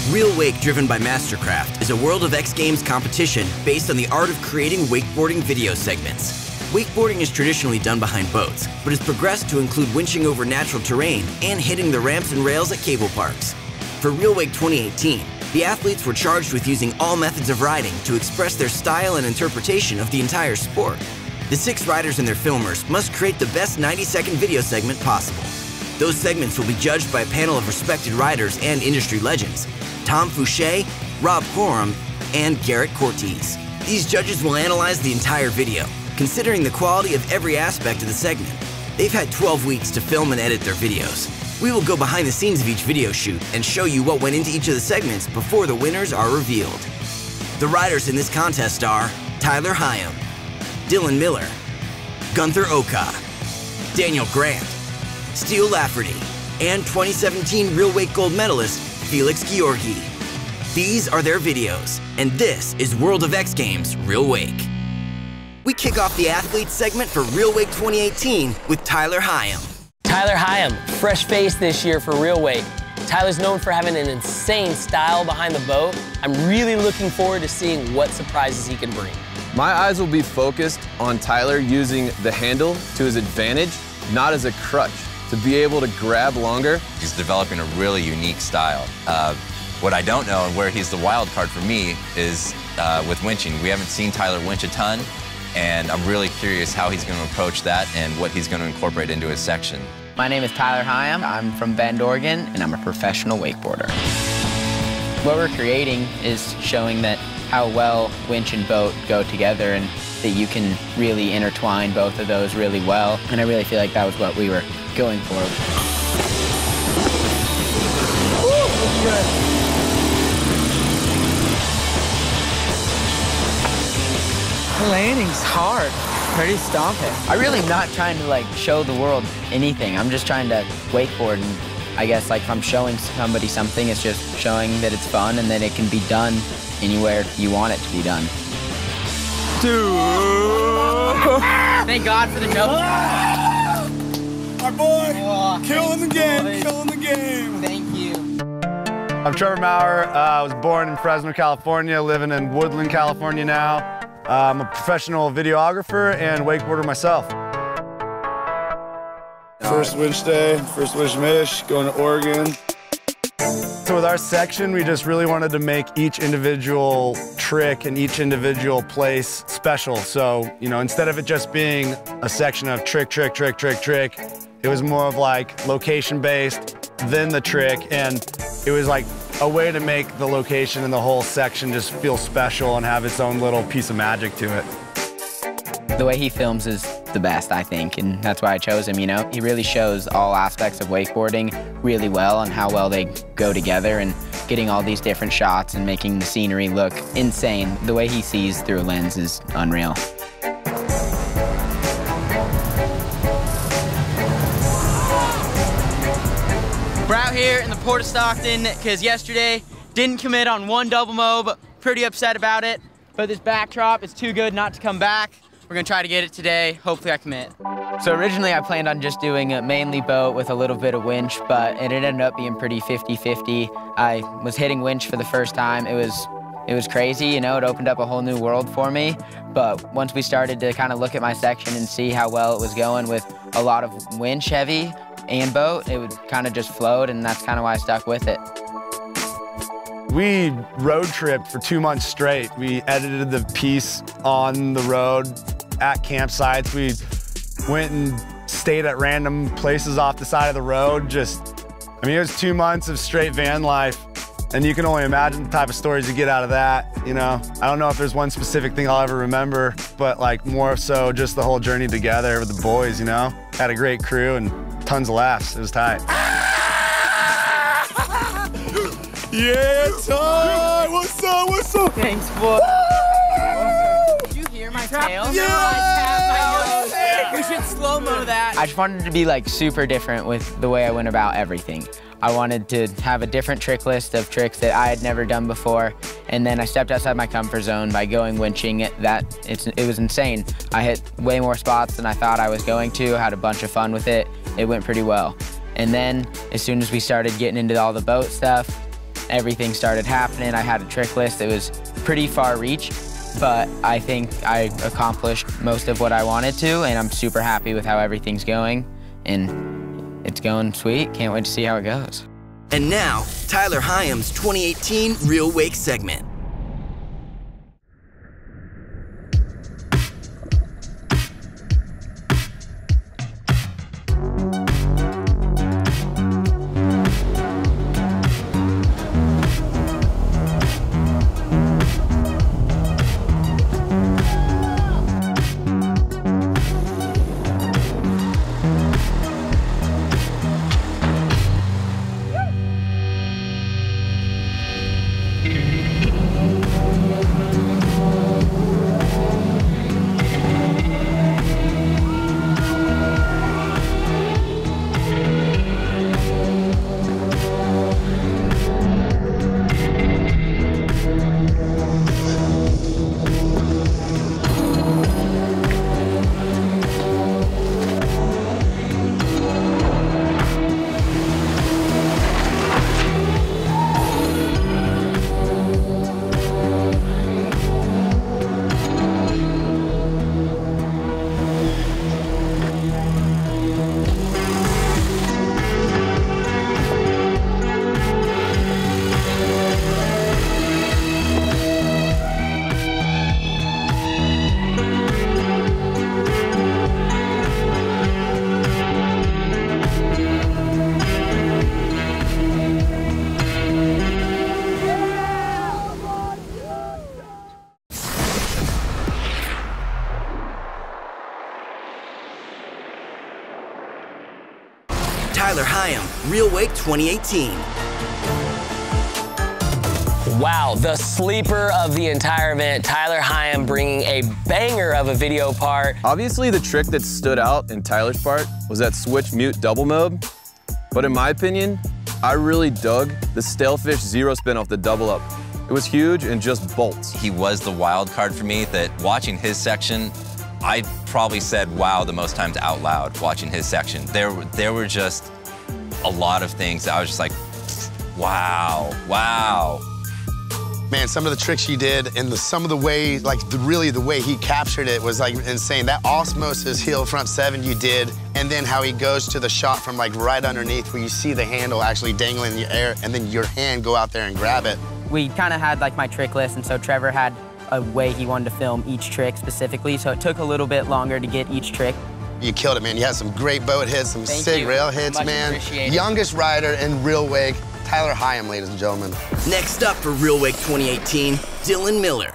Real Wake Driven by Mastercraft is a World of X Games competition based on the art of creating wakeboarding video segments. Wakeboarding is traditionally done behind boats, but has progressed to include winching over natural terrain and hitting the ramps and rails at cable parks. For Real Wake 2018, the athletes were charged with using all methods of riding to express their style and interpretation of the entire sport. The 6 riders and their filmers must create the best 90-second video segment possible. Those segments will be judged by a panel of respected riders and industry legends: Tom Fouché, Rob Coram, and Garrett Cortez. These judges will analyze the entire video, considering the quality of every aspect of the segment. They've had 12 weeks to film and edit their videos. We will go behind the scenes of each video shoot and show you what went into each of the segments before the winners are revealed. The riders in this contest are Tyler Hyam, Dillon Miller, Gunther Oka, Daniel Grant, Steele Lafferty, and 2017 Real Wake gold medalist Felix Georgi. These are their videos, and this is World of X Games Real Wake. We kick off the athletes segment for Real Wake 2018 with Tyler Hyam. Tyler Hyam, fresh face this year for Real Wake. Tyler's known for having an insane style behind the boat. I'm really looking forward to seeing what surprises he can bring. My eyes will be focused on Tyler using the handle to his advantage, not as a crutch, to be able to grab longer. He's developing a really unique style. What I don't know and where he's the wild card for me is with winching. We haven't seen Tyler winch a ton, and I'm really curious how he's going to approach that and what he's going to incorporate into his section. My name is Tyler Hyam. I'm from Bend, Oregon, and I'm a professional wakeboarder. What we're creating is showing that how well winch and boat go together and that you can really intertwine both of those really well. And I really feel like that was what we were going for. The landing's hard. Pretty stomping. I really am not trying to like show the world anything. I'm just trying to wakeboard, and I guess like if I'm showing somebody something, it's just showing that it's fun and that it can be done anywhere you want it to be done. Thank God for the note. Our boy, killing the game, killing the game. Thank you. I'm Trevor Maurer. I was born in Fresno, California, living in Woodland, California now. I'm a professional videographer and wakeboarder myself. First winch day, first winch mish, going to Oregon. So with our section, we just really wanted to make each individual trick and each individual place special. So, you know, instead of it just being a section of trick, trick, trick, trick, trick, it was more of like location-based, then the trick, and it was like a way to make the location and the whole section just feel special and have its own little piece of magic to it. The way he films is the best, I think, and that's why I chose him, you know? He really shows all aspects of wakeboarding really well and how well they go together, and getting all these different shots and making the scenery look insane. The way he sees through a lens is unreal. We're out here in the Port of Stockton because yesterday didn't commit on one double mow, but pretty upset about it. But this backdrop is too good not to come back. We're gonna try to get it today. Hopefully I commit. So originally I planned on just doing mainly boat with a little bit of winch, but it ended up being pretty 50-50. I was hitting winch for the first time. It was crazy, you know, it opened up a whole new world for me. But once we started to kind of look at my section and see how well it was going with a lot of winch heavy and boat, it would kind of just float, and that's kind of why I stuck with it. We road tripped for 2 months straight. We edited the piece on the road at campsites. We went and stayed at random places off the side of the road. I mean, it was 2 months of straight van life, and you can only imagine the type of stories you get out of that, you know? I don't know if there's one specific thing I'll ever remember, but like more so just the whole journey together with the boys, you know? Had a great crew and tons of laughs. It was tight. Yeah, Ty! What's up? What's up? Thanks, boy. Did you hear my tail? Yeah! We should slow-mo that. I just wanted to be like super different with the way I went about everything. I wanted to have a different trick list of tricks that I had never done before, and then I stepped outside my comfort zone by going winching. It was insane. I hit way more spots than I thought I was going to, had a bunch of fun with it. It went pretty well. And then as soon as we started getting into all the boat stuff, everything started happening. I had a trick list that was pretty far reach, but I think I accomplished most of what I wanted to, and I'm super happy with how everything's going, and it's going sweet. Can't wait to see how it goes. And now, Tyler Hyam's 2018 Real Wake segment. Tyler Hyam, Real Wake 2018. Wow, the sleeper of the entire event, Tyler Hyam bringing a banger of a video part. Obviously, the trick that stood out in Tyler's part was that switch mute double mob. But in my opinion, I really dug the stalefish zero spin off the double up. It was huge and just bolts. He was the wild card for me that watching his section, I probably said wow the most times out loud watching his section. There were just a lot of things that I was just like, wow, wow. Man, some of the tricks you did and some of the way, like really the way he captured it was like insane. That osmosis heel front seven you did, and then how he goes to the shot from like right underneath where you see the handle actually dangling in the air and then your hand go out there and grab it. We kind of had like my trick list, and so Trevor had a way he wanted to film each trick specifically, so it took a little bit longer to get each trick. You killed it, man. You had some great boat hits, some sick rail hits, Much man. appreciated. Youngest rider in Real Wake, Tyler Hyam, ladies and gentlemen. Next up for Real Wake 2018, Dillon Miller.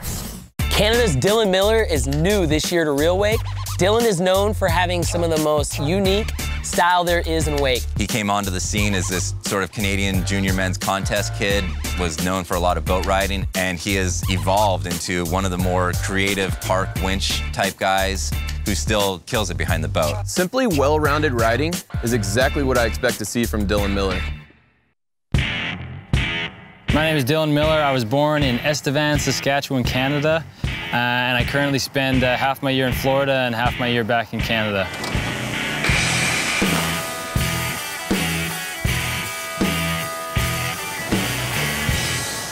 Canada's Dillon Miller is new this year to Real Wake. Dillon is known for having some of the most unique style there is in wake. He came onto the scene as this sort of Canadian junior men's contest kid, was known for a lot of boat riding, and he has evolved into one of the more creative park winch type guys who still kills it behind the boat. Simply well-rounded riding is exactly what I expect to see from Dillon Miller. My name is Dillon Miller. I was born in Estevan, Saskatchewan, Canada, and I currently spend half my year in Florida and half my year back in Canada.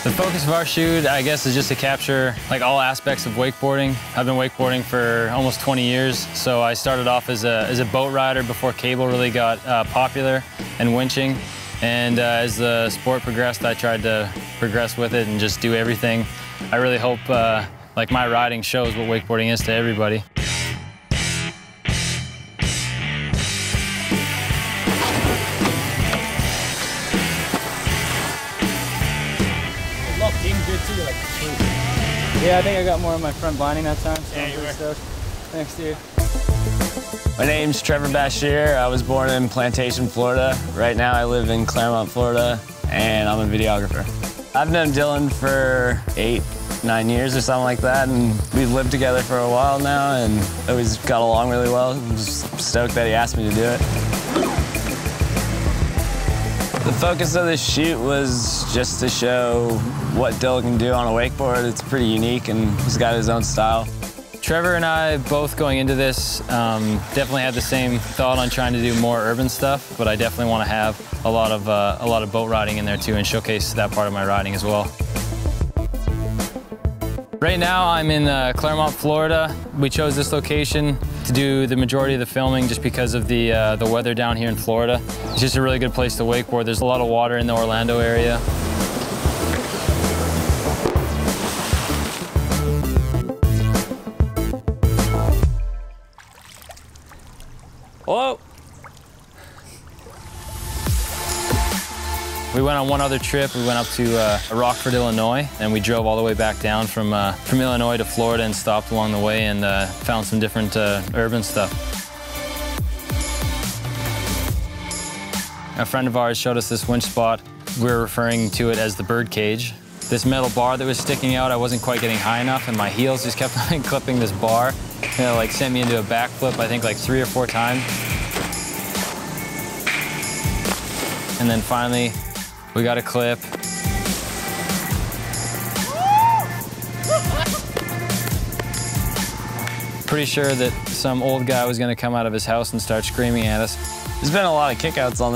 The focus of our shoot, I guess, is just to capture like all aspects of wakeboarding. I've been wakeboarding for almost 20 years, so I started off as a boat rider before cable really got popular and winching. And as the sport progressed, I tried to progress with it and just do everything. I really hope like my riding shows what wakeboarding is to everybody. Yeah, I think I got more on my front binding that time, so yeah, I'm pretty stoked. Thanks, dude. My name's Trevor Bashir. I was born in Plantation, Florida. Right now I live in Claremont, Florida, and I'm a videographer. I've known Dillon for 8, 9 years or something like that, and we've lived together for a while now and always got along really well. I'm just stoked that he asked me to do it. The focus of this shoot was just to show what Dillon can do on a wakeboard. It's pretty unique, and he's got his own style. Trevor and I both going into this definitely had the same thought on trying to do more urban stuff, but I definitely want to have a lot of boat riding in there too and showcase that part of my riding as well. Right now I'm in Claremont, Florida. We chose this location to do the majority of the filming just because of the weather down here in Florida. It's just a really good place to wakeboard. There's a lot of water in the Orlando area. Whoa! We went on one other trip. We went up to Rockford, Illinois, and we drove all the way back down from Illinois to Florida and stopped along the way and found some different urban stuff. A friend of ours showed us this winch spot. We were referring to it as the bird cage. This metal bar that was sticking out, I wasn't quite getting high enough, and my heels just kept on clipping this bar. It like sent me into a backflip, I think like 3 or 4 times. And then finally, we got a clip. Pretty sure that some old guy was gonna come out of his house and start screaming at us. There's been a lot of kickouts on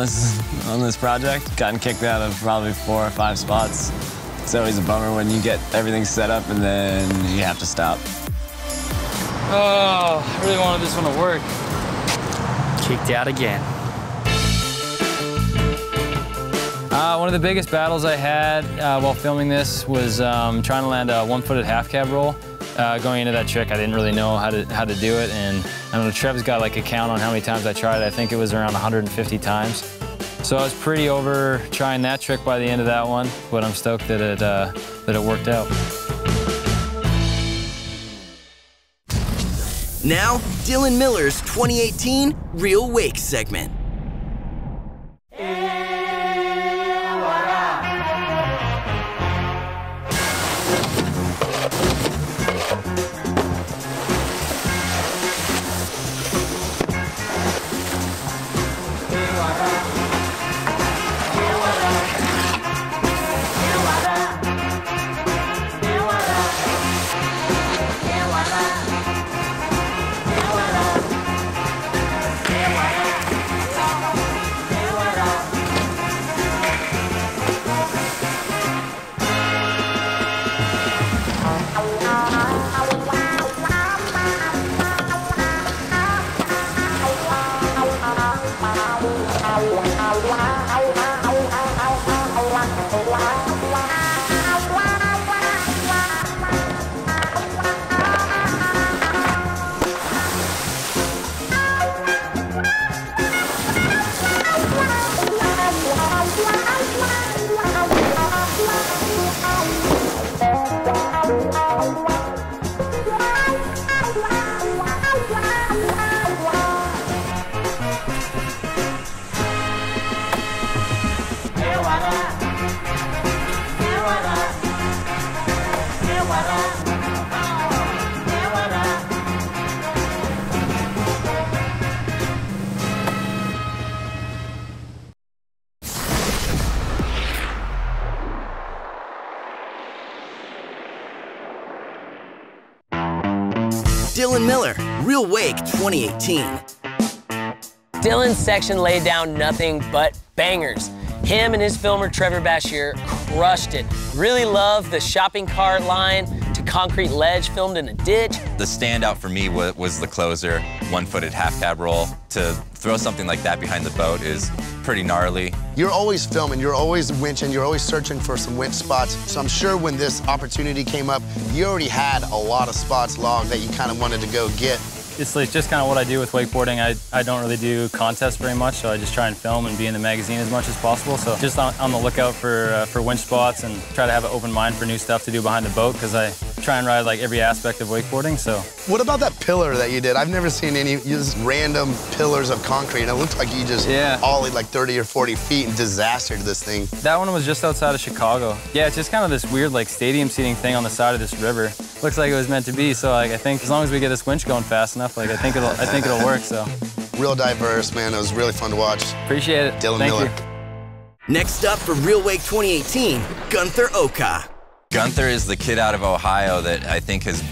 this project. Gotten kicked out of probably 4 or 5 spots. It's always a bummer when you get everything set up and then you have to stop. Oh, I really wanted this one to work. Kicked out again. One of the biggest battles I had while filming this was trying to land a one-footed half cab roll. Going into that trick, I didn't really know how to do it, and I don't know, Trev's got like a count on how many times I tried it. I think it was around 150 times. So I was pretty over trying that trick by the end of that one, but I'm stoked that it worked out. Now, Dillon Miller's 2018 Real Wake segment. Dillon Miller, Real Wake 2018. Dillon's section laid down nothing but bangers. Him and his filmer Trevor Bashir crushed it. Really loved the shopping cart line to concrete ledge filmed in a ditch. The standout for me was the closer, one-footed half cab roll. To throw something like that behind the boat is pretty gnarly. You're always filming, you're always winching, you're always searching for some winch spots. So I'm sure when this opportunity came up, you already had a lot of spots logged that you kind of wanted to go get. It's like just kind of what I do with wakeboarding. I don't really do contests very much, so I just try and film and be in the magazine as much as possible. So just on the lookout for winch spots and try to have an open mind for new stuff to do behind the boat, because I try and ride like every aspect of wakeboarding. So what about that pillar that you did? I've never seen any just random pillars of concrete. And it looked like you just ollied like 30 or 40 feet and disastered this thing. That one was just outside of Chicago. Yeah, it's just kind of this weird like stadium seating thing on the side of this river. Looks like it was meant to be. So like I think as long as we get this winch going fast enough, like I think it'll work. So real diverse, man. It was really fun to watch. Appreciate it. Dillon Miller. You. Next up for Real Wake 2018, Gunther Oka. Gunther is the kid out of Ohio that I think has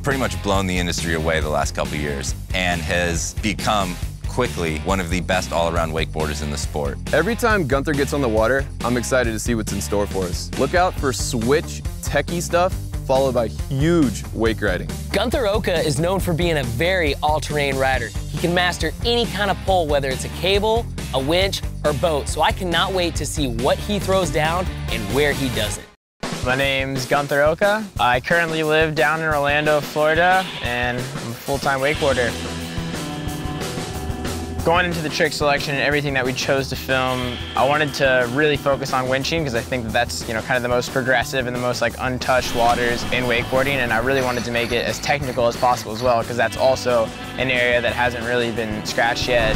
pretty much blown the industry away the last couple years and has become quickly one of the best all-around wakeboarders in the sport. Every time Gunther gets on the water, I'm excited to see what's in store for us. Look out for switch, techie stuff, followed by huge wake riding. Gunther Oka is known for being a very all-terrain rider. He can master any kind of pole, whether it's a cable, a winch, or boat, so I cannot wait to see what he throws down and where he does it. My name's Gunther Oka. I currently live down in Orlando, Florida, and I'm a full-time wakeboarder. Going into the trick selection and everything that we chose to film, I wanted to really focus on winching because I think that that's, kind of the most progressive and the most untouched waters in wakeboarding, and I really wanted to make it as technical as possible as well because that's also an area that hasn't really been scratched yet.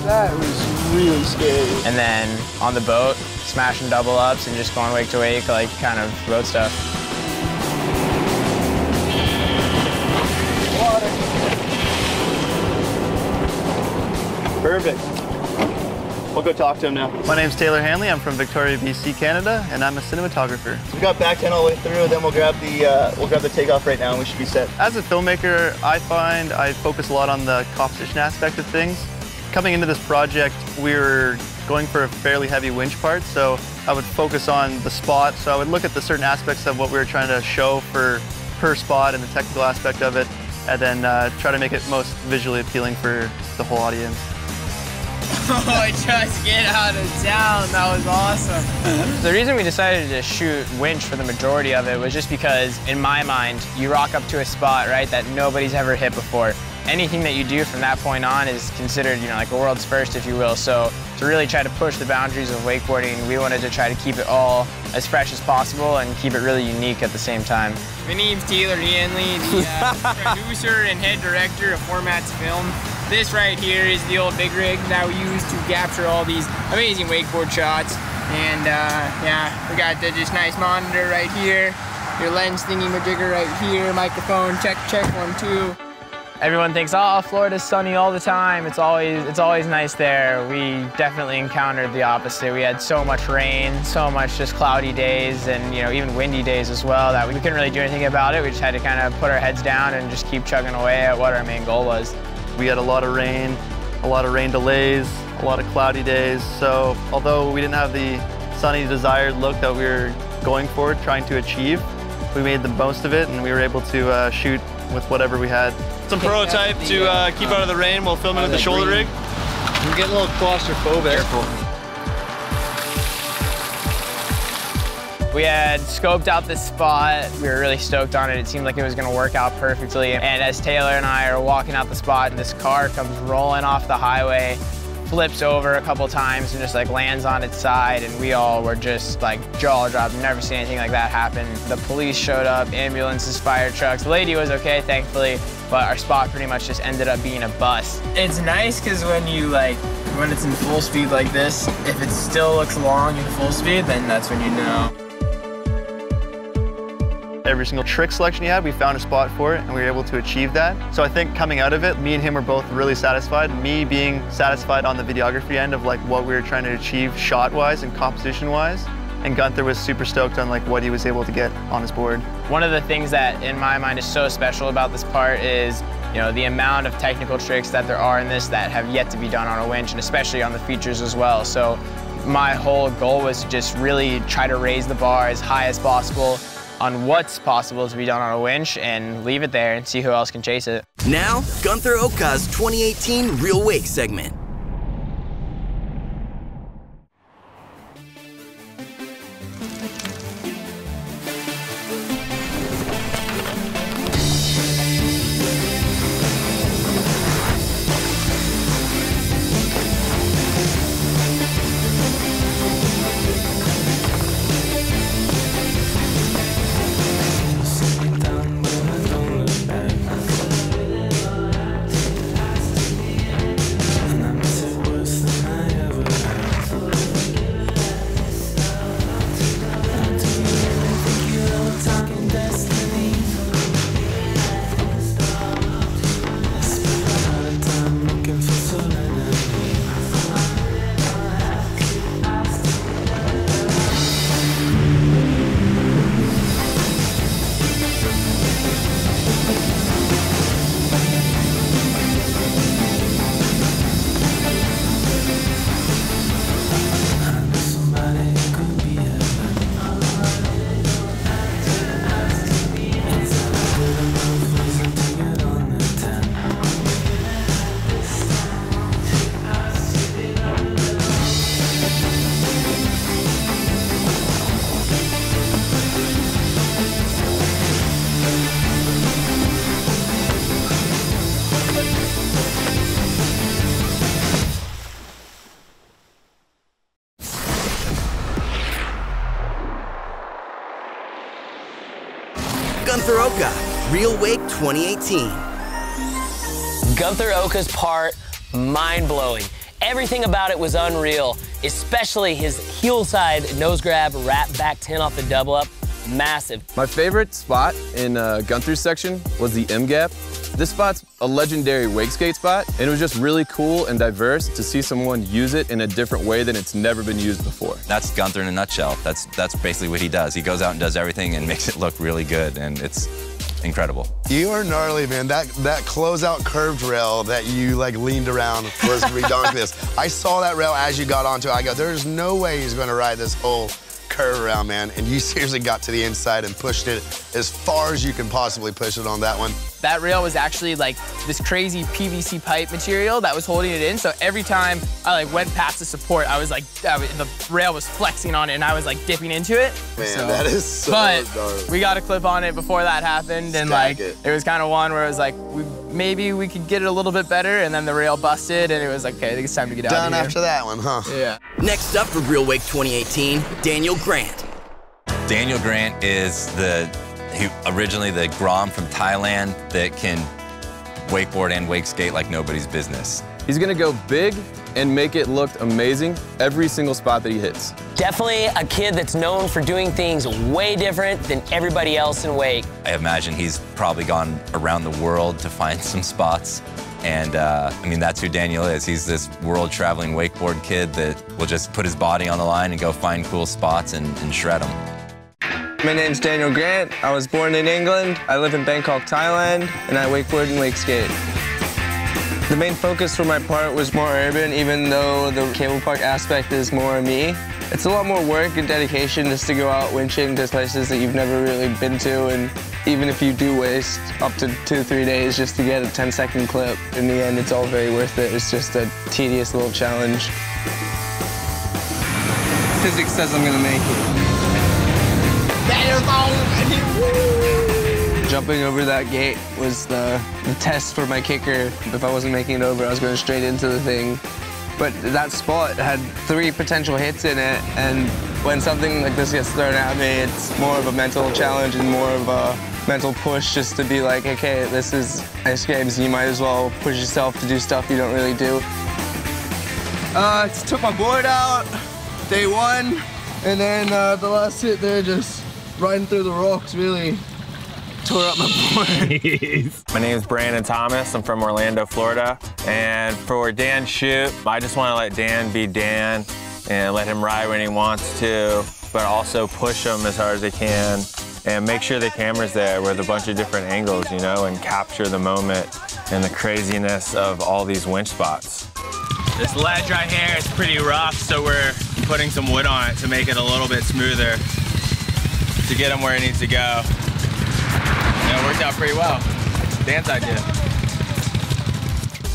That was really scary. And then on the boat, smashing double ups and just going wake to wake, kind of boat stuff. Water. Perfect. We'll go talk to him now. My name's Taylor Hanley. I'm from Victoria, BC, Canada, and I'm a cinematographer. We got back 10 all the way through, then we'll grab the takeoff right now and we should be set. As a filmmaker, I find I focus a lot on the composition aspect of things. Coming into this project, we were going for a fairly heavy winch part, so I would focus on the spot. So I would look at the certain aspects of what we were trying to show per spot and the technical aspect of it, and then try to make it most visually appealing for the whole audience. Oh, just get out of town. That was awesome. The reason we decided to shoot winch for the majority of it was just because, in my mind, you rock up to a spot, right, that nobody's ever hit before. Anything that you do from that point on is considered, like a world's first, if you will. So to really try to push the boundaries of wakeboarding, we wanted to try to keep it all as fresh as possible and keep it really unique at the same time. My name's Taylor Hanley, the producer and head director of Formats Film. This right here is the old big rig that we use to capture all these amazing wakeboard shots. And yeah, we got the just nice monitor right here, your lens thingy-majigger right here, microphone, check, 1, 2. Everyone thinks, oh, Florida's sunny all the time. It's always nice there. We definitely encountered the opposite. We had so much rain, so much just cloudy days, and even windy days as well, that we couldn't really do anything about it. We just had to kind of put our heads down and just keep chugging away at what our main goal was. We had a lot of rain delays, a lot of cloudy days. So although we didn't have the sunny desired look that we were going for, trying to achieve, we made the most of it and we were able to shoot with whatever we had. Some prototype to keep out of the rain while filming at the shoulder rig. We're getting a little claustrophobic. Careful. We had scoped out this spot. We were really stoked on it. It seemed like it was going to work out perfectly. And as Taylor and I are walking out the spot, this car comes rolling off the highway, flips over a couple times and just lands on its side, and we all were just jaw dropped. Never seen anything like that happen. The police showed up, ambulances, fire trucks. The lady was okay, thankfully, but our spot pretty much just ended up being a bust. It's nice because when it's in full speed like this, if it still looks long in full speed, then that's when you know. Every single trick selection he had, we found a spot for it, and we were able to achieve that. So I think coming out of it, me and him were both really satisfied. Me being satisfied on the videography end of what we were trying to achieve shot-wise and composition-wise, and Gunther was super stoked on what he was able to get on his board. One of the things that, in my mind, is so special about this part is the amount of technical tricks that there are in this that have yet to be done on a winch, and especially on the features as well. So my whole goal was to just really try to raise the bar as high as possible on what's possible to be done on a winch and leave it there and see who else can chase it. Now, Gunther Oka's 2018 Real Wake segment. Gunther Oka, Real Wake 2018. Gunther Oka's part, mind-blowing. Everything about it was unreal, especially his heel side nose grab, wrap back 10 off the double up. Massive. My favorite spot in Gunther's section was the M gap. This spot's a legendary wake skate spot, and it was just really cool and diverse to see someone use it in a different way than it's never been used before. That's Gunther in a nutshell. That's basically what he does. He goes out and does everything and makes it look really good, and it's incredible. You are gnarly, man. That closeout curved rail that you like leaned around was ridiculous. I saw that rail as you got onto it. I go, there's no way he's gonna ride this whole curve around, man. And you seriously got to the inside and pushed it as far as you can possibly push it on that one. That rail was actually like this crazy PVC pipe material that was holding it in. So every time I like went past the support, I was like, the rail was flexing on it and I was like dipping into it. Man, that is so But gnarly. we got a clip on it before that happened. And like, it was kind of one where it was like, maybe we could get it a little bit better. And then the rail busted and it was like, okay, I think it's time to get out of here. Done after that one, huh? Yeah. Next up for Real Wake 2018, Daniel Grant. Daniel Grant is originally the Grom from Thailand that can wakeboard and wake skate like nobody's business. He's gonna go big and make it look amazing every single spot that he hits. Definitely a kid that's known for doing things way different than everybody else in wake. I imagine he's probably gone around the world to find some spots. And I mean, that's who Daniel is. He's this world-traveling wakeboard kid that will just put his body on the line and go find cool spots and shred them. My name's Daniel Grant. I was born in England. I live in Bangkok, Thailand, and I wakeboard and wake skate. The main focus for my part was more urban, even though the cable park aspect is more me. It's a lot more work and dedication just to go out winching to places that you've never really been to, and even if you do waste up to 2-3 days just to get a 10-second clip, in the end, it's all very worth it. It's just a tedious little challenge. Physics says I'm gonna make it. Jumping over that gate was the test for my kicker. If I wasn't making it over, I was going straight into the thing. But that spot had 3 potential hits in it, and when something like this gets thrown at me, it's more of a mental challenge and more of a mental push just to be like, okay, this is ice games, you might as well push yourself to do stuff you don't really do. Took my board out, day 1, and then the last hit there, just riding through the rocks, really tore up my board. My name is Brandon Thomas. I'm from Orlando, Florida. And for Dan's shoot, I just want to let Dan be Dan and let him ride when he wants to, but also push him as hard as I can and make sure the camera's there with a bunch of different angles, you know, and capture the moment and the craziness of all these winch spots. This ledge right here is pretty rough, so we're putting some wood on it to make it a little bit smoother to get him where he needs to go. And it worked out pretty well. Dan's idea.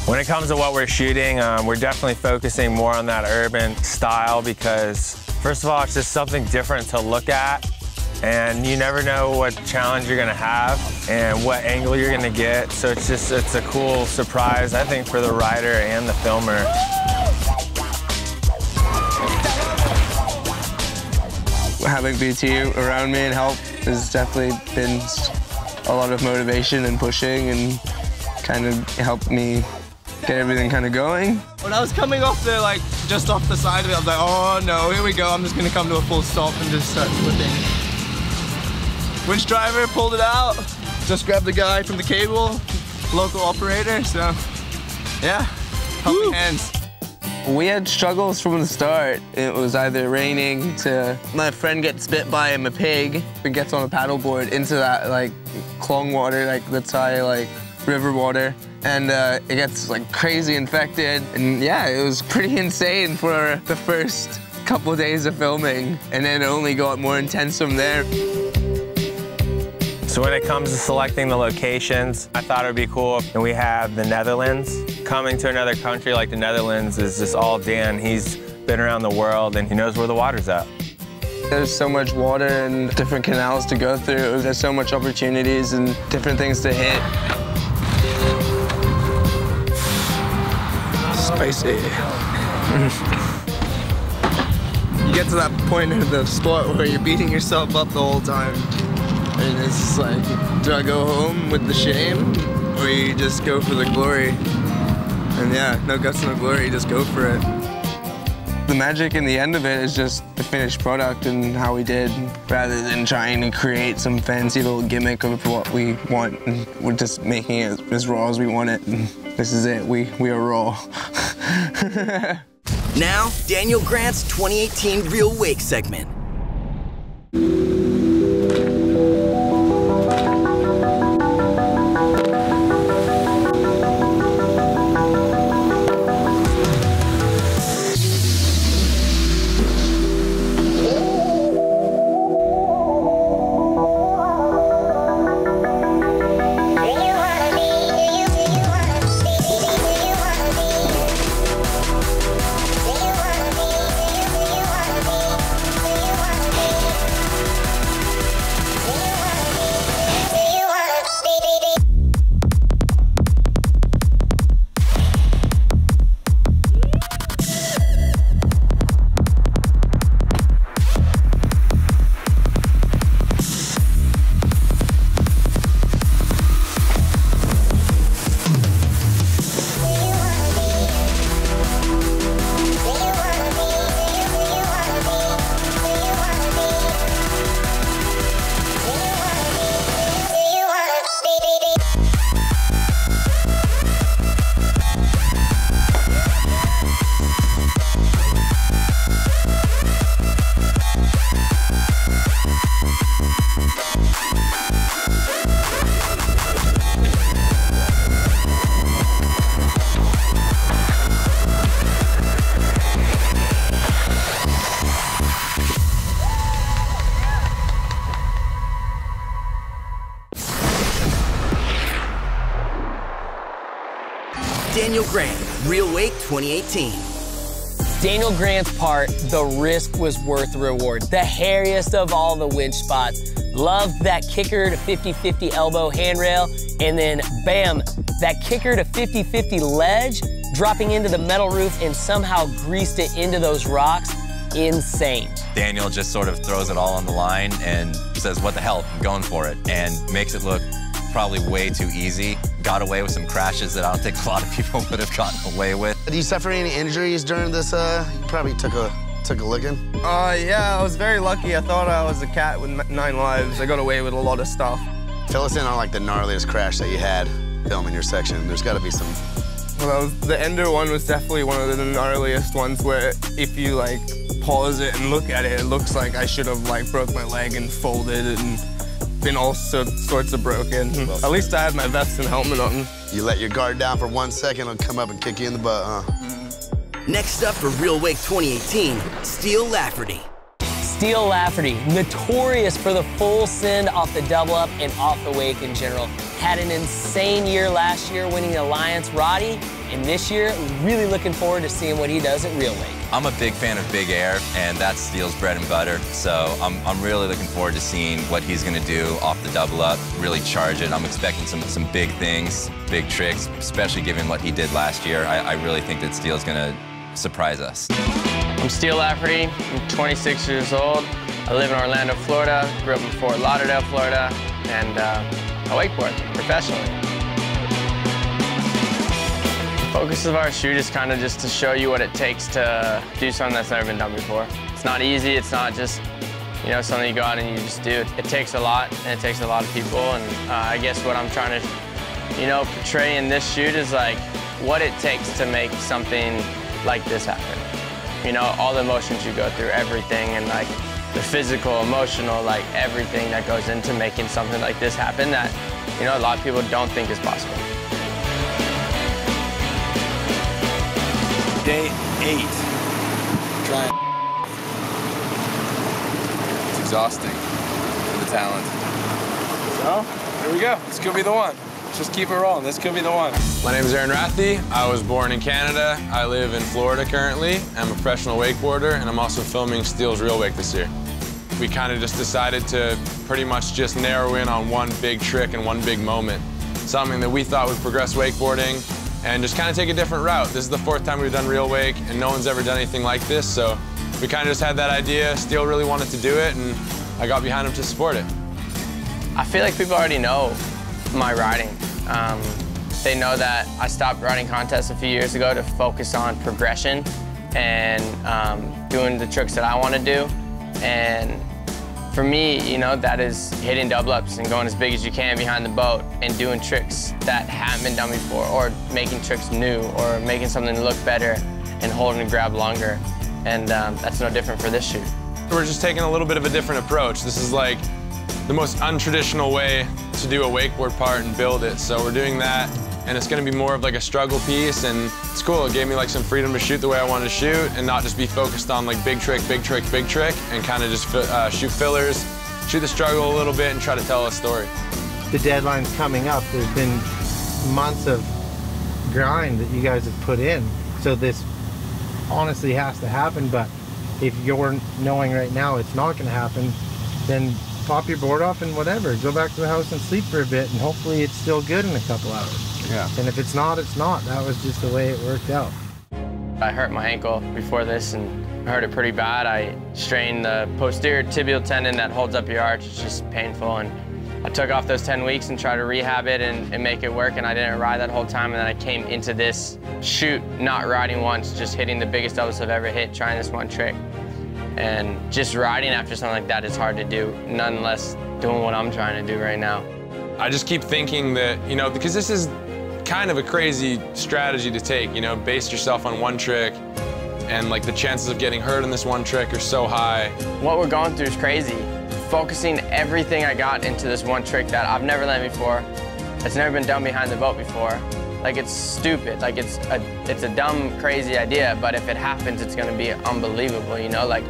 When it comes to what we're shooting, we're definitely focusing more on that urban style because, first of all, it's just something different to look at. And you never know what challenge you're gonna have and what angle you're gonna get. So it's a cool surprise, I think, for the rider and the filmer. Having BT around me and help has definitely been a lot of motivation and pushing and kind of helped me get everything kind of going. When I was coming off the, just off the side of it, I was like, oh no, here we go. I'm just gonna come to a full stop and just start flipping. Winch driver pulled it out, just grabbed the guy from the cable, local operator, so yeah, helping hands. We had struggles from the start. It was either raining to my friend gets bit by a pig and gets on a paddleboard into that clong water, the Thai river water, and it gets crazy infected. And yeah, it was pretty insane for the first couple of days of filming, and then it only got more intense from there. So when it comes to selecting the locations, I thought it would be cool. And we have the Netherlands. Coming to another country like the Netherlands is just all Dan. He's been around the world and he knows where the water's at. There's so much water and different canals to go through. There's so much opportunities and different things to hit. Spicy. You get to that point in the sport where you're beating yourself up the whole time. And it's just like, do I go home with the shame, or you just go for the glory? And yeah, no guts, no glory, you just go for it. The magic in the end of it is just the finished product and how we did, rather than trying to create some fancy little gimmick of what we want. And we're just making it as raw as we want it. And this is it, we are raw. Now, Daniel Grant's 2018 Real Wake segment. Daniel Grant, Real Wake 2018. Daniel Grant's part, the risk was worth the reward. The hairiest of all the winch spots. Loved that kicker to 50-50 elbow handrail, and then bam, that kicker to 50-50 ledge, dropping into the metal roof and somehow greased it into those rocks. Insane. Daniel just sort of throws it all on the line and says, what the hell, I'm going for it, and makes it look probably way too easy. Got away with some crashes that I don't think a lot of people would have gotten away with. Did you suffer any injuries during this? You probably took a licking. Yeah, I was very lucky. I thought I was a cat with 9 lives. I got away with a lot of stuff. Fill us in on like the gnarliest crash that you had filming your section. There's got to be some. Well, the Ender one was definitely one of the gnarliest ones, where if you like pause it and look at it, it looks like I should have like broke my leg and folded and been all sorts of broken. Well, at least I had my vest and helmet on. You let your guard down for 1 second, it'll come up and kick you in the butt, huh? Next up for Real Wake 2018, Steele Lafferty. Steele Lafferty, notorious for the full send off the double up and off the wake in general. Had an insane year last year winning the Alliance Rathi, and this year, really looking forward to seeing what he does at Real Wake. I'm a big fan of big air, and that's Steele's bread and butter, so I'm really looking forward to seeing what he's gonna do off the double up, really charge it. I'm expecting some big things, big tricks, especially given what he did last year. I really think that Steele's gonna surprise us. I'm Steele Lafferty, I'm 26 years old. I live in Orlando, Florida, grew up in Fort Lauderdale, Florida, and I wakeboard professionally. The focus of our shoot is kind of just to show you what it takes to do something that's never been done before. It's not easy, it's not just, you know, something you go out and you just do. It takes a lot, and it takes a lot of people, and I guess what I'm trying to, you know, portray in this shoot is like what it takes to make something like this happen. You know, all the emotions you go through, everything, and like the physical, emotional, like everything that goes into making something like this happen that, you know, a lot of people don't think is possible. Day 8. Try. It's exhausting for the talent. So, here we go. This could be the one. Just keep it rolling. This could be the one. My name is Rathi. I was born in Canada. I live in Florida currently. I'm a professional wakeboarder, and I'm also filming Steele's Real Wake this year. We kind of just decided to pretty much just narrow in on one big trick and one big moment, something that we thought would progress wakeboarding and just kind of take a different route. This is the 4th time we've done Real Wake, and no one's ever done anything like this, so we kind of just had that idea. Steele really wanted to do it, and I got behind him to support it. I feel like people already know my riding. They know that I stopped riding contests a few years ago to focus on progression and doing the tricks that I want to do. And for me, you know, that is hitting double ups and going as big as you can behind the boat and doing tricks that haven't been done before, or making tricks new, or making something look better and holding and grab longer. And that's no different for this shoot. We're just taking a little bit of a different approach. This is like the most untraditional way to do a wakeboard part and build it. So we're doing that, and it's gonna be more of like a struggle piece, and it's cool. It gave me like some freedom to shoot the way I wanted to shoot and not just be focused on like big trick, big trick, big trick, and kind of just shoot fillers, shoot the struggle a little bit, and try to tell a story. The deadline's coming up. There's been months of grind that you guys have put in. So this honestly has to happen, but if you're knowing right now it's not gonna happen, then pop your board off and whatever. Go back to the house and sleep for a bit, and hopefully it's still good in a couple hours. Yeah. And if it's not, it's not. That was just the way it worked out. I hurt my ankle before this, and I hurt it pretty bad. I strained the posterior tibial tendon that holds up your arch. It's just painful, and I took off those 10 weeks and tried to rehab it and make it work, and I didn't ride that whole time, and then I came into this shoot not riding once, just hitting the biggest doubles I've ever hit, trying this one trick. And just riding after something like that is hard to do, nonetheless doing what I'm trying to do right now. I just keep thinking that, you know, because this is kind of a crazy strategy to take, you know, base yourself on one trick, and like the chances of getting hurt in this one trick are so high. What we're going through is crazy. Focusing everything I got into this one trick that I've never landed before, that's never been done behind the boat before. Like, it's stupid, like it's a dumb, crazy idea, but if it happens, it's gonna be unbelievable, you know? Like,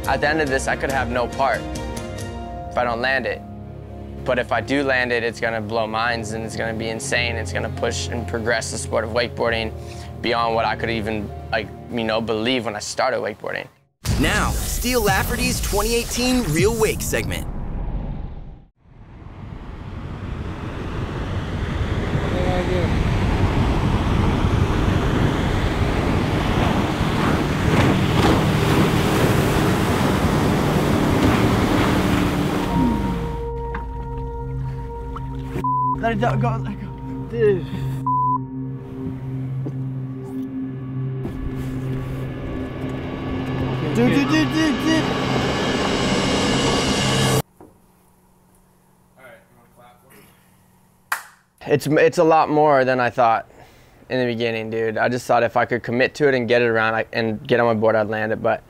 at the end of this, I could have no part if I don't land it. But if I do land it, it's gonna blow minds, and it's gonna be insane. It's gonna push and progress the sport of wakeboarding beyond what I could even, like, you know, believe when I started wakeboarding. Now, Steele Lafferty's 2018 Real Wake segment. Let it go, let it go. Dude. Dude. It's a lot more than I thought in the beginning, dude. I just thought if I could commit to it and get it around and get on my board, I'd land it. But,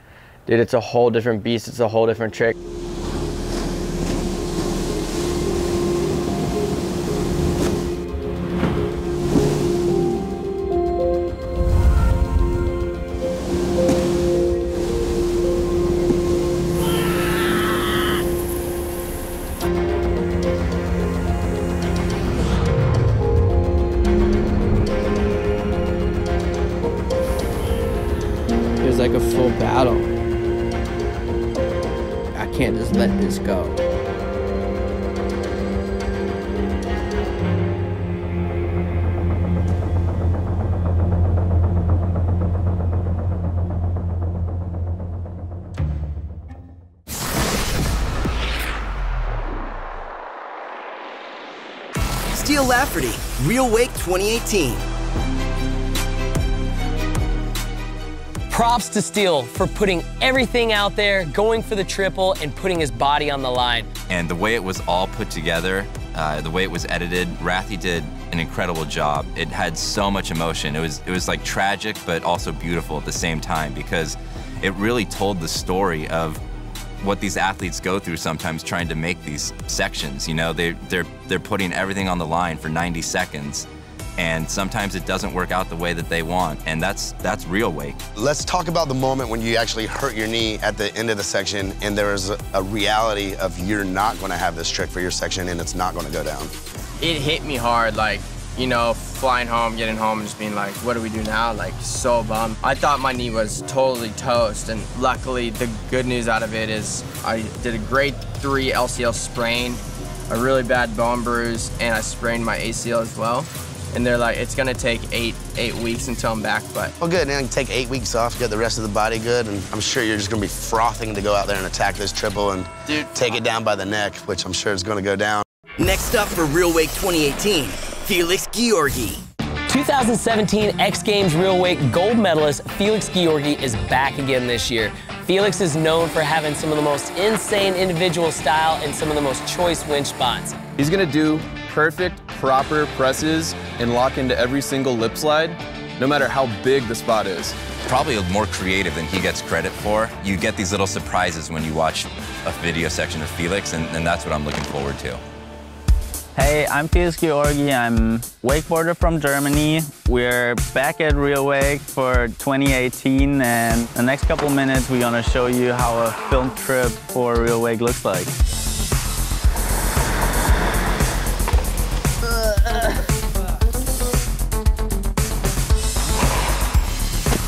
dude, it's a whole different beast. It's a whole different trick. Like a full battle. I can't just let this go. Steele Lafferty, Real Wake 2018. Props to Steele for putting everything out there, going for the triple, and putting his body on the line. And the way it was all put together, the way it was edited, Rathi did an incredible job. It had so much emotion. It was like tragic, but also beautiful at the same time, because it really told the story of what these athletes go through sometimes trying to make these sections. You know, they're putting everything on the line for 90 seconds. And sometimes it doesn't work out the way that they want, and that's real wake. Let's talk about the moment when you actually hurt your knee at the end of the section, and there is a reality of you're not going to have this trick for your section, and it's not going to go down. It hit me hard, like, you know, flying home, getting home, and just being like, what do we do now? Like, so bummed. I thought my knee was totally toast, and luckily the good news out of it is I did a grade 3 LCL sprain, a really bad bone bruise, and I sprained my ACL as well. And they're like, it's gonna take eight weeks until I'm back, but. Well, good, then take 8 weeks off, get the rest of the body good, and I'm sure you're just gonna be frothing to go out there and attack this triple and take it down by the neck, which I'm sure is gonna go down. Next up for Real Wake 2018, Felix Georgi. 2017 X Games Real Wake gold medalist Felix Georgi is back again this year. Felix is known for having some of the most insane individual style and some of the most choice winch spots. He's gonna do perfect, proper presses and lock into every single lip slide, no matter how big the spot is. Probably more creative than he gets credit for. You get these little surprises when you watch a video section of Felix, and that's what I'm looking forward to. Hey, I'm Felix Georgi. I'm wakeboarder from Germany. We're back at Real Wake for 2018, and the next couple of minutes we're gonna show you how a film trip for Real Wake looks like.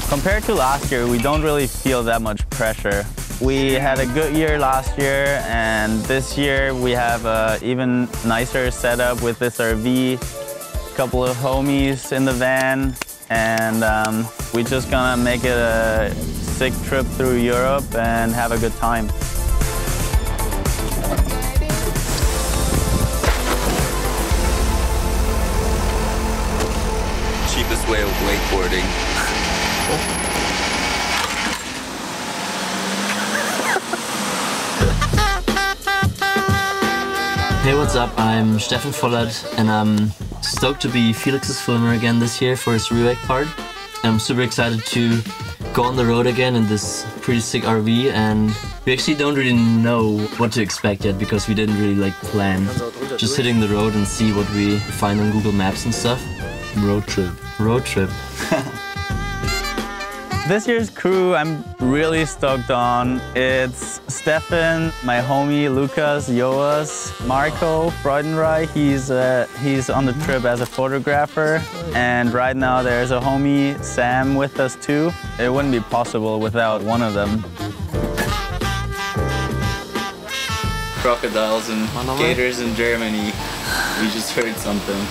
Compared to last year, we don't really feel that much pressure. We had a good year last year, and this year we have an even nicer setup with this RV, a couple of homies in the van, and we're just gonna make it a sick trip through Europe and have a good time. Cheapest way of wakeboarding. Hey, what's up? I'm Stefan Vollert, and I'm stoked to be Felix's filmer again this year for his Real Wake part. I'm super excited to go on the road again in this pretty sick RV, and we actually don't really know what to expect yet because we didn't really plan. Just hitting the road and see what we find on Google Maps and stuff. Road trip. Road trip. This year's crew I'm really stoked on. It's Stefan, my homie Lucas, Joas, Marco Freudenreich. He's on the trip as a photographer. And right now there's a homie, Sam, with us too. It wouldn't be possible without one of them. Crocodiles and gators in Germany. We just heard something.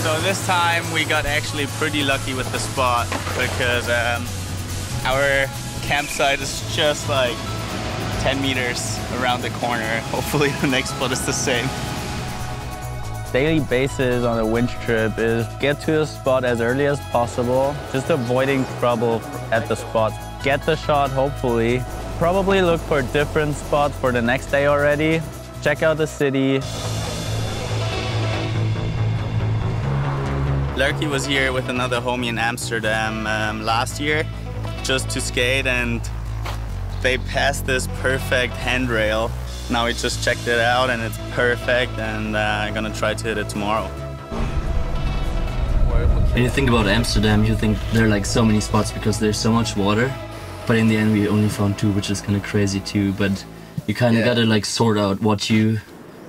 So this time we got actually pretty lucky with the spot because our campsite is just like 10 meters around the corner. Hopefully the next spot is the same. Daily basis on a winch trip is get to the spot as early as possible, just avoiding trouble at the spot. Get the shot, hopefully. Probably look for different spots for the next day already. Check out the city. Lurky was here with another homie in Amsterdam last year just to skate, and they passed this perfect handrail. Now we just checked it out and it's perfect, and I'm gonna try to hit it tomorrow. When you think about Amsterdam, you think there are like so many spots because there's so much water. But in the end we only found 2, which is kind of crazy too. But you kind of gotta like sort out what you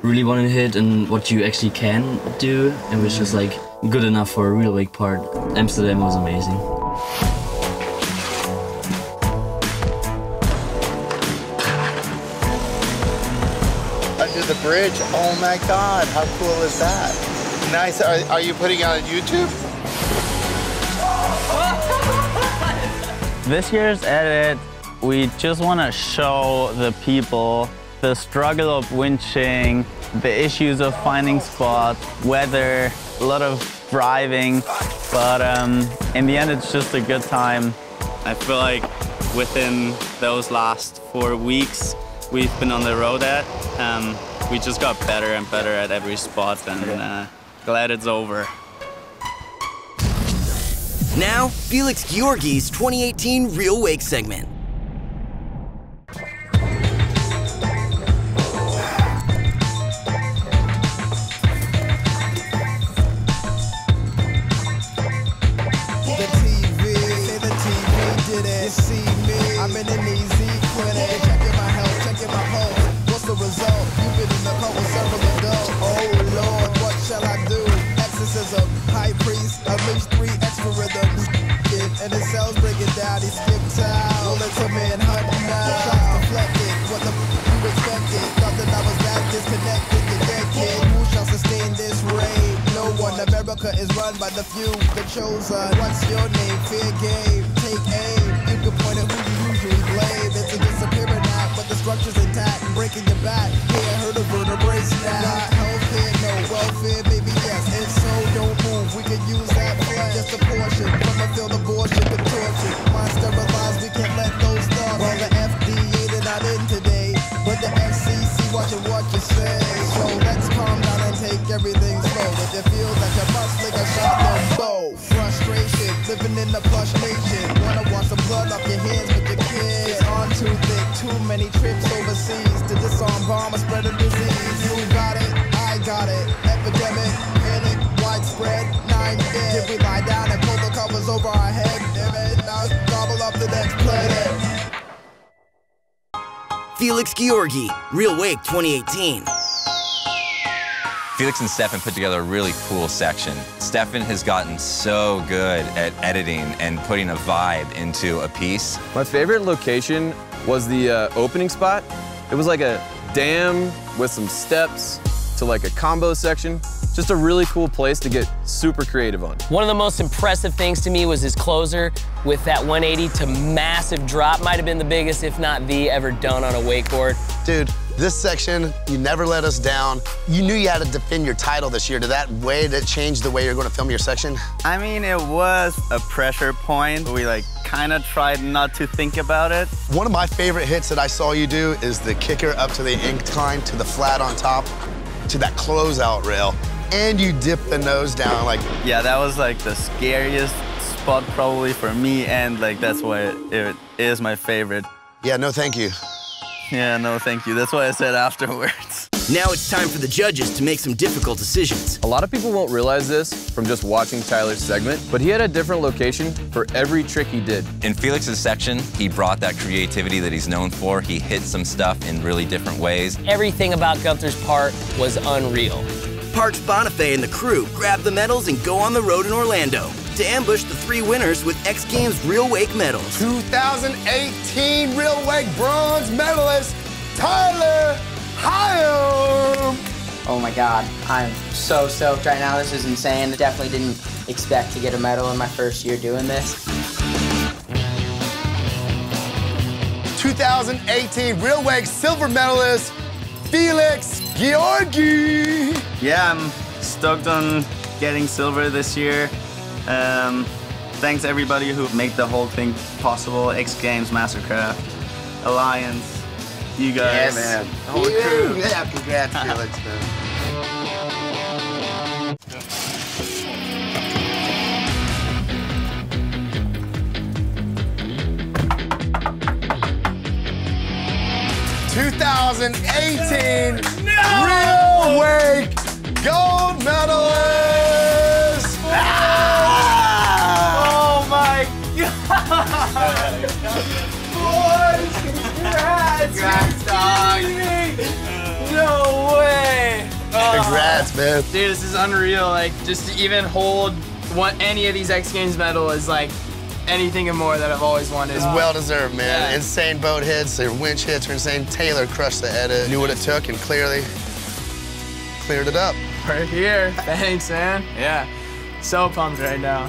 really want to hit and what you actually can do, and which is like good enough for a Real Wake part. Amsterdam was amazing. Under the bridge, oh my God, how cool is that? Nice, are you putting it on YouTube? This year's edit, we just want to show the people the struggle of winching, the issues of finding spots, weather, a lot of driving, but in the end it's just a good time. I feel like within those last 4 weeks we've been on the road at, we just got better and better at every spot, and glad it's over. Now, Felix Georgi's 2018 Real Wake segment. culture is run by the few, the chosen. What's your name? Fair game. Take aim. You can point at who you usually blame. It's a disappearing act, but the structure's intact. Breaking your back. Yeah, heard a vertebrae snap. Not healthcare, no welfare, baby. Yes, if so, don't move. We can use that flag. Just a portion from a field abortion with torture. Mind sterilized, we can't let those thoughts. Well, the FDA they're not in today, but the FCC watching what you say. So let's calm down and take everything slow. If you feel that you must lick a shot, then bow. Frustration, living in the plush nation. Wanna want some blood off your hands, but your kids on too thick. Too many trips overseas to disarm bomb or spread a disease. You got it, I got it. Epidemic, panic, widespread, 9 dead. If we lie down and pull the covers over our head, damn it, now gobble up the next planet. Felix Georgi, Real Wake 2018. Felix and Stefan put together a really cool section. Stefan has gotten so good at editing and putting a vibe into a piece. My favorite location was the opening spot. It was like a dam with some steps to like a combo section. Just a really cool place to get super creative on. One of the most impressive things to me was his closer with that 180 to massive drop. Might have been the biggest, if not the, ever done on a wakeboard. Dude, this section, you never let us down. You knew you had to defend your title this year. Did that change the way you're going to film your section? I mean, it was a pressure point. We kind of tried not to think about it. One of my favorite hits that I saw you do is the kicker up to the incline, to the flat on top, to that closeout rail. And you dip the nose down Yeah, that was the scariest spot probably for me, and that's why it is my favorite. Yeah, no thank you. Yeah, no thank you. That's why I said afterwards. Now it's time for the judges to make some difficult decisions. A lot of people won't realize this from just watching Tyler's segment, but he had a different location for every trick he did. In Felix's section, he brought that creativity that he's known for. He hit some stuff in really different ways. Everything about Gunther's part was unreal. Parks Bonifay and the crew grab the medals and go on the road in Orlando to ambush the 3 winners with X Games Real Wake medals. 2018 Real Wake bronze medalist, Tyler Hyam. Oh my God, I'm so stoked right now. This is insane. Definitely didn't expect to get a medal in my first year doing this. 2018 Real Wake silver medalist, Felix Georgi. Yeah, I'm stoked on getting silver this year. Thanks everybody who made the whole thing possible. X Games, Mastercraft, Alliance, you guys. Yeah, man. The whole crew. Yeah, congrats, Felix, man. '18 Real Wake gold medalist. Oh my God! Boys, congrats, dog. No way! Congrats, man. Dude, this is unreal. Just to even hold any of these X Games medal is anything and more that I've always wanted. It's well deserved, man. Yeah. Insane boat hits, their winch hits were insane. Taylor crushed the edit, knew what it took, and clearly cleared it up. We're here. Thanks, man. Yeah. So pumped right now.